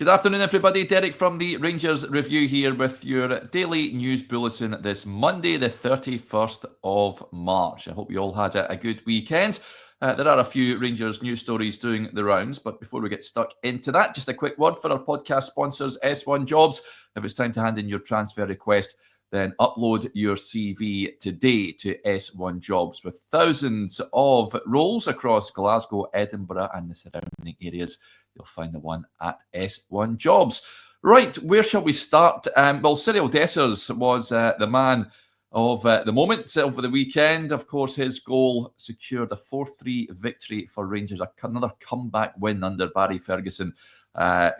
Good afternoon, everybody. Derek from the Rangers Review here with your daily news bulletin this Monday, the 31st of March. I hope you all had a good weekend. There are a few Rangers news stories doing the rounds, but before we get stuck into that, just a quick word for our podcast sponsors, S1 Jobs. If it's time to hand in your transfer request, then upload your CV today to S1 Jobs. With thousands of roles across Glasgow, Edinburgh and the surrounding areas, you'll find the one at S1 Jobs. Right, where shall we start? Well, Cyriel Dessers was the man of the moment over the weekend. Of course, his goal secured a 4-3 victory for Rangers, another comeback win under Barry Ferguson,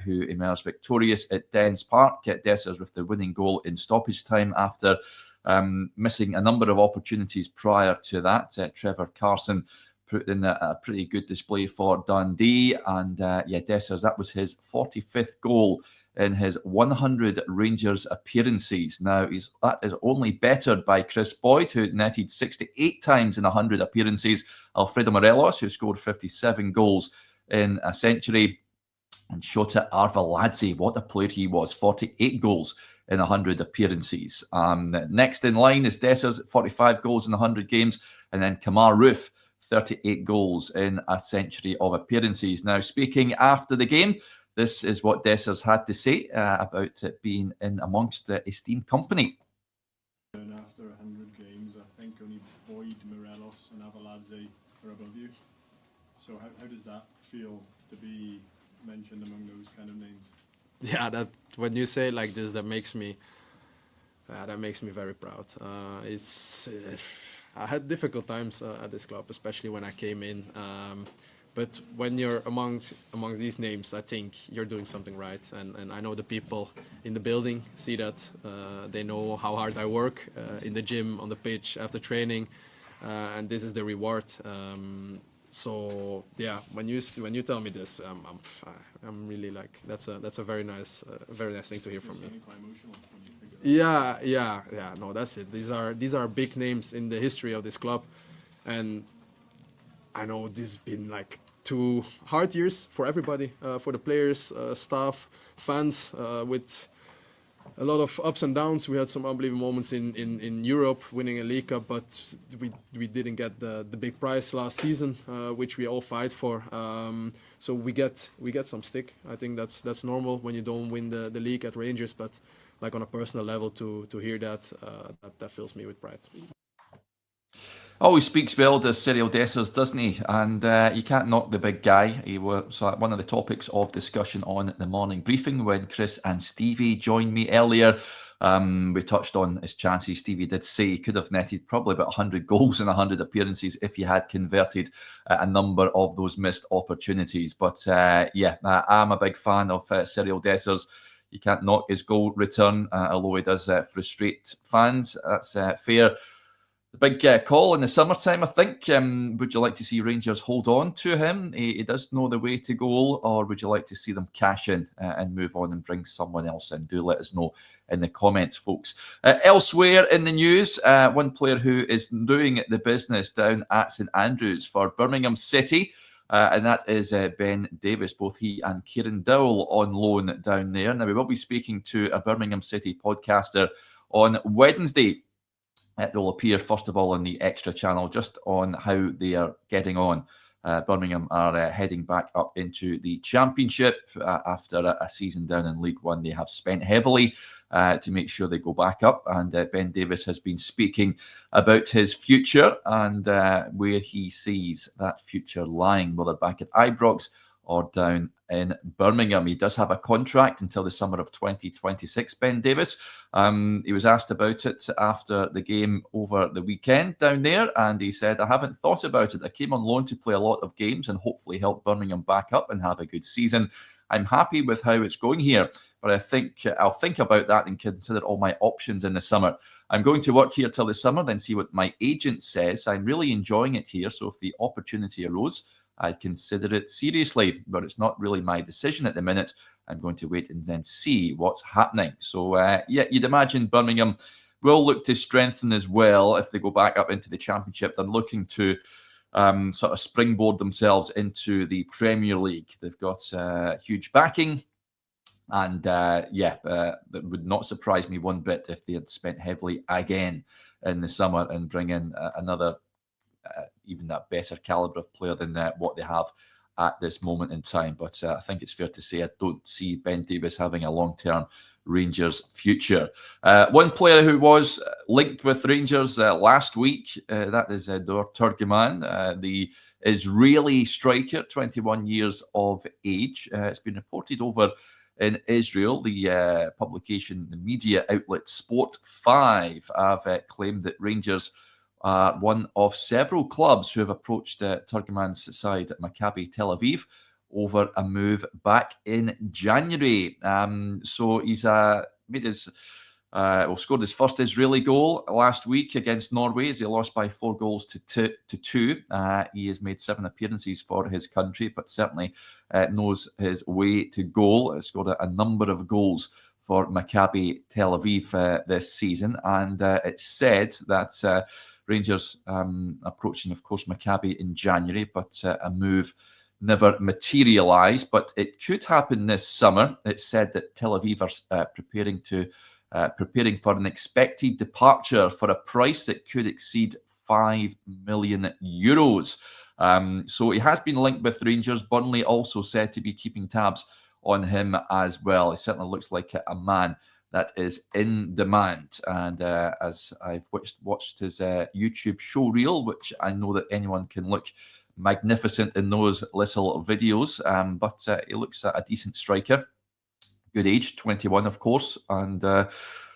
who emerged victorious at Dens Park. Dessers with the winning goal in stoppage time after missing a number of opportunities prior to that. Trevor Carson put in a pretty good display for Dundee, and Dessers, that was his 45th goal in his 100 Rangers appearances. Now, that is only bettered by Chris Boyd, who netted 68 times in 100 appearances, Alfredo Morelos, who scored 57 goals in a century, and Shota Arveladze, what a player he was, 48 goals in 100 appearances. Next in line is Dessers, 45 goals in 100 games, and then Kemar Roofe, 38 goals in a century of appearances. Now, speaking after the game, this is what Dessers had to say about it being in amongst esteemed company. And after 100 games, I think only Boyd, Morelos and Arveladze are above you. So how does that feel to be mentioned among those kind of names? Yeah, that when you say like this, that makes me very proud. I had difficult times at this club, especially when I came in. But when you're amongst these names, I think you're doing something right. And I know the people in the building see that. They know how hard I work in the gym, on the pitch, after training, and this is the reward. So yeah, when you tell me this, I'm really like that's a very nice thing to hear from me. Quite emotional when you think of it. Yeah. No, that's it. These are big names in the history of this club, and I know this has been like 2 hard years for everybody, for the players, staff, fans, with a lot of ups and downs. We had some unbelievable moments in Europe, winning a League Cup, but we didn't get the big prize last season, which we all fight for. So we get some stick. I think that's normal when you don't win the league at Rangers, but like on a personal level, to hear that fills me with pride. Always speaks well, does Cyriel Dessers, doesn't he? And you can't knock the big guy. He was one of the topics of discussion on the morning briefing when Chris and Stevie joined me earlier. We touched on his chances. Stevie did say he could have netted probably about 100 goals in 100 appearances if he had converted a number of those missed opportunities. But I'm a big fan of Cyriel Dessers. You can't knock his goal return, although he does frustrate fans. That's fair. The big call in the summertime, I think. Would you like to see Rangers hold on to him? He does know the way to goal, or would you like to see them cash in and move on and bring someone else in? Do let us know in the comments, folks. Elsewhere in the news, one player who is doing the business down at St Andrews for Birmingham City, and that is Ben Davies. Both he and Kieran Dowell on loan down there. Now, we will be speaking to a Birmingham City podcaster on Wednesday. It will appear, first of all, on the Extra channel, just on how they are getting on. Birmingham are heading back up into the Championship after a season down in League One. They have spent heavily to make sure they go back up. And Ben Davies has been speaking about his future and where he sees that future lying, whether back at Ibrox or down in Birmingham. He does have a contract until the summer of 2026, Ben Davies. He was asked about it after the game over the weekend down there, and he said, I haven't thought about it. I came on loan to play a lot of games and hopefully help Birmingham back up and have a good season. I'm happy with how it's going here, but I think I'll think about that and consider all my options in the summer. I'm going to work here till the summer, then see what my agent says. I'm really enjoying it here, so if the opportunity arose, I'd consider it seriously, but it's not really my decision at the minute. I'm going to wait and then see what's happening. So, you'd imagine Birmingham will look to strengthen as well if they go back up into the Championship. They're looking to sort of springboard themselves into the Premier League. They've got huge backing And it would not surprise me one bit if they had spent heavily again in the summer and bring in another, even that better calibre of player than what they have at this moment in time. But I think it's fair to say I don't see Ben Davies having a long-term Rangers future. One player who was linked with Rangers last week, that is Turgeman, the Israeli striker, 21 years of age. It's been reported over in Israel. The publication, the media outlet Sport 5 have claimed that Rangers are one of several clubs who have approached Turgeman's side at Maccabi Tel Aviv over a move back in January. So he's made his scored his first Israeli goal last week against Norway as he lost by 4 goals to 2. He has made 7 appearances for his country, but certainly knows his way to goal. Has scored a number of goals for Maccabi Tel Aviv this season, and it's said that Rangers approaching, of course, Maccabi in January, but a move never materialised. But it could happen this summer. It's said that Tel Aviv are preparing for an expected departure for a price that could exceed €5 million. So he has been linked with Rangers. Burnley also said to be keeping tabs on him as well. He certainly looks like a man that is in demand. And as I've watched his YouTube show reel, which I know that anyone can look magnificent in those little videos, but he looks a decent striker. Good age, 21, of course, and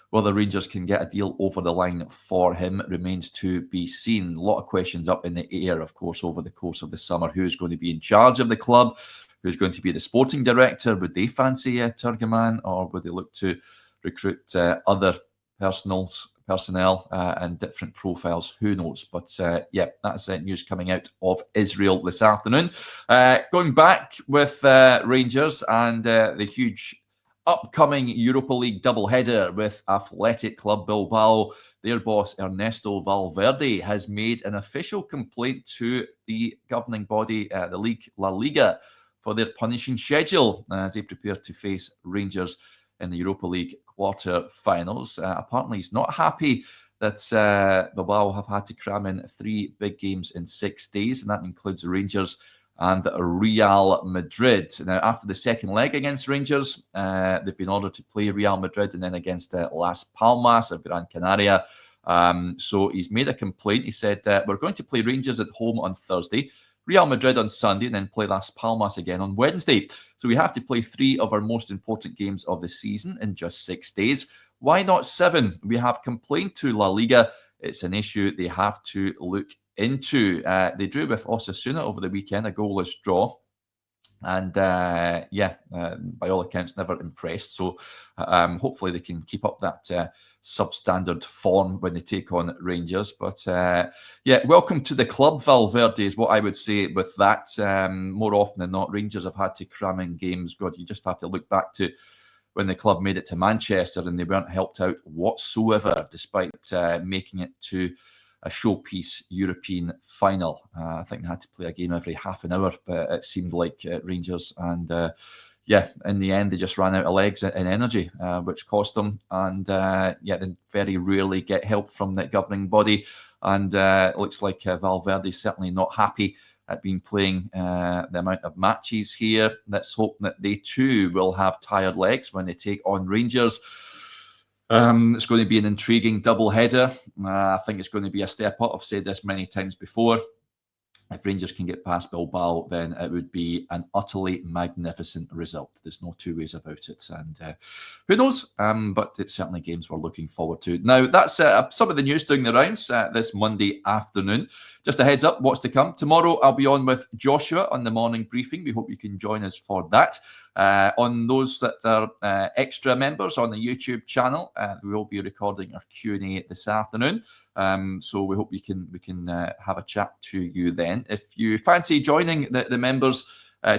whether Rangers can get a deal over the line for him remains to be seen. A lot of questions up in the air, of course, over the course of the summer. Who's going to be in charge of the club? Who's going to be the sporting director? Would they fancy Turgeman, or would they look to recruit other personnel and different profiles? Who knows? But that's news coming out of Israel this afternoon. Going back with Rangers and the huge upcoming Europa League doubleheader with Athletic Club Bilbao. Their boss, Ernesto Valverde, has made an official complaint to the governing body, the league, La Liga, for their punishing schedule as they prepare to face Rangers in the Europa League quarter-finals. Apparently, he's not happy that Bilbao have had to cram in 3 big games in 6 days, and that includes Rangers and Real Madrid. Now, after the second leg against Rangers, they've been ordered to play Real Madrid and then against Las Palmas of Gran Canaria. So he's made a complaint. He said, we're going to play Rangers at home on Thursday, Real Madrid on Sunday, and then play Las Palmas again on Wednesday. So we have to play 3 of our most important games of the season in just 6 days. Why not 7? We have complained to La Liga. It's an issue they have to look into. They drew with Osasuna over the weekend, a goalless draw. And by all accounts, never impressed. So hopefully they can keep up that substandard form when they take on Rangers. But welcome to the club, Valverde, is what I would say with that. More often than not, Rangers have had to cram in games. God, you just have to look back to when the club made it to Manchester and they weren't helped out whatsoever, despite making it to a showpiece European final. I think they had to play a game every half an hour, but it seemed like Rangers. And in the end, they just ran out of legs and energy, which cost them. And they very rarely get help from the governing body. And it looks like Valverde's certainly not happy at being playing the amount of matches here. Let's hope that they too will have tired legs when they take on Rangers. It's going to be an intriguing double header. I think it's going to be a step up. I've said this many times before. If Rangers can get past Bilbao, then it would be an utterly magnificent result. There's no 2 ways about it. And who knows? But it's certainly games we're looking forward to. Now, that's some of the news doing the rounds this Monday afternoon. Just a heads up, what's to come. Tomorrow, I'll be on with Joshua on the morning briefing. We hope you can join us for that. On those that are extra members on the YouTube channel, we will be recording our Q&A this afternoon. So we hope we can have a chat to you then. If you fancy joining the members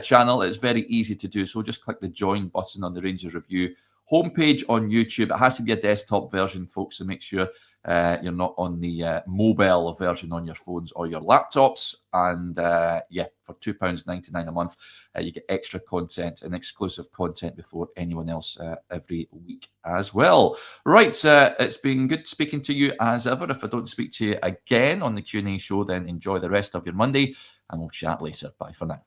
channel, it's very easy to do so. Just click the join button on the Rangers Review homepage on YouTube. It has to be a desktop version, folks, so make sure you're not on the mobile version on your phones or your laptops. And yeah, for £2.99 a month, you get extra content and exclusive content before anyone else every week as well. Right, it's been good speaking to you as ever. If I don't speak to you again on the Q&A show, then enjoy the rest of your Monday, and we'll chat later. Bye for now.